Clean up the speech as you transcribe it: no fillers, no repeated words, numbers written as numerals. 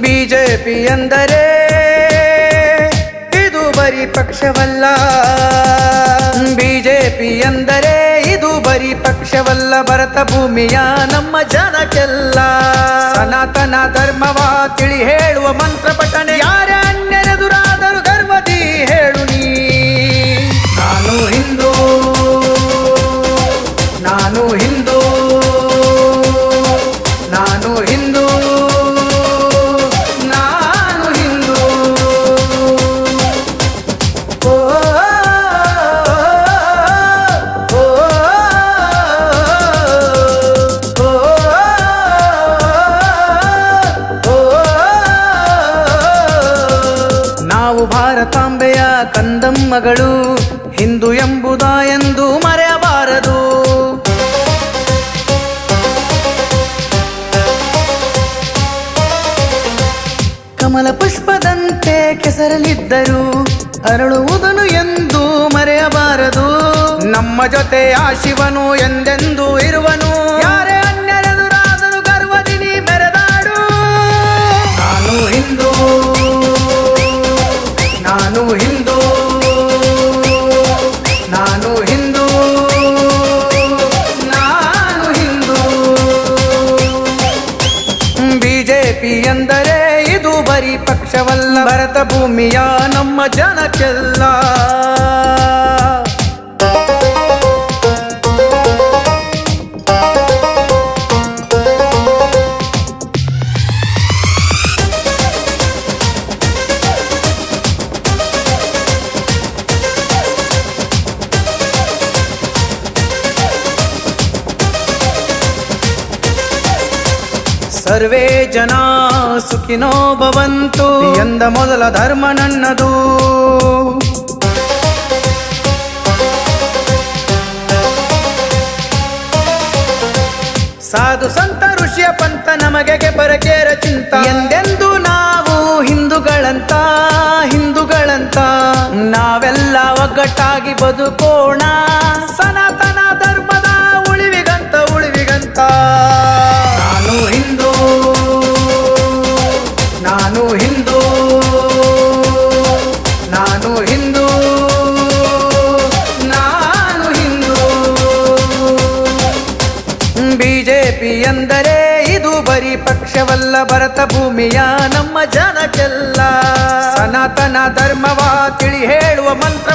BJP ಎಂದರೆ ಇದು ಬರೀ ಪಕ್ಷವಲ್ಲ. ಬಿಜೆಪಿ ಎಂದರೆ ಇದು ಬರೀ ಪಕ್ಷವಲ್ಲ, ಭರತ ಭೂಮಿಯ ನಮ್ಮ ಜನಕ್ಕೆಲ್ಲ. ಸನಾತನ ಧರ್ಮವ ತಿಳಿ ಹೇಳುವ ಮಂತ್ರ ಪಠಣೆ, ಯಾರೇ ಅನ್ಯರೆದುರಾದರೂ ಗರ್ವದಿ ಹೇಳು ನೀ. ನಾನು ಹಿಂದೂ, ನಾನು ಹಿಂದೂ, ನಾನು ಹಿಂದೂ, ನಾನು ಹಿಂದೂ. ಓ ಓ ನಾವು ಭಾರತಾಂಬೆಯ ಕಂದಮ್ಮಗಳು, ಹಿಂದೂ ಎಂಬುದ ಎಂದು ಮರೆಯಬಾರದು. ಕಮಲ ಪುಷ್ಪದಂತೆ ಕೆಸರಲಿದ್ದರು ಅರಳುವುದನು ಎಂದು ಮರೆಯಬಾರದು. ನಮ್ಮ ಜೊತೆ ಆ ಶಿವನು ಎಂದೆಂದೂ ಇರುವನು, ಯಾರೇ ಅನ್ಯರೆದುರಾದರೂ ಗರ್ವದಿ ನೀ ಮೆರೆದಾಡು. ನಾನು ಹಿಂದೂ, ನಾನು ಹಿಂದೂ, ನಾನು ಹಿಂದೂ, ನಾನು ಹಿಂದೂ. ಬಿಜೆಪಿ ಎಂದರೆ ಇದು ಬರೀ ಪಕ್ಷವಲ್ಲ, ಭರತ ಭೂಮಿಯ ನಮ್ಮ ಜನಕ್ಕೆಲ್ಲ. ಸರ್ವೇ ಜನ ಸುಖಿನೋ ಭವಂತು ಎಂದ ಮೊದಲ ಧರ್ಮ ನನ್ನದು. ಸಾಧು ಸಂತ ಋಷಿಯ ಪಂಥ ನಮಗೆ ಪರಕೇರ ಚಿಂತ, ಎಂದೆಂದು ನಾವು ಹಿಂದೂಗಳಂತ, ಹಿಂದೂಗಳಂತ ನಾವೆಲ್ಲ ಒಗ್ಗಟ್ಟಾಗಿ ಬದುಕೋಣ. ಸನಾತನ ಧರ್ಮದ ಉಳಿವಿಗಂತ, ಉಳಿವಿಗಂತ. ನಾನು ಹಿಂದೂ, ನಾನು ಹಿಂದೂ, ನಾನು ಹಿಂದೂ, ನಾನು ಹಿಂದೂ. ಬಿಜೆಪಿ ಎಂದರೆ ಇದು ಬರೀ ಪಕ್ಷವಲ್ಲ, ಭರತ ಭೂಮಿಯ ನಮ್ಮ ಜನಕ್ಕೆಲ್ಲ. ಸನಾತನ ಧರ್ಮವ ತಿಳಿ ಹೇಳುವ ಮಂತ್ರ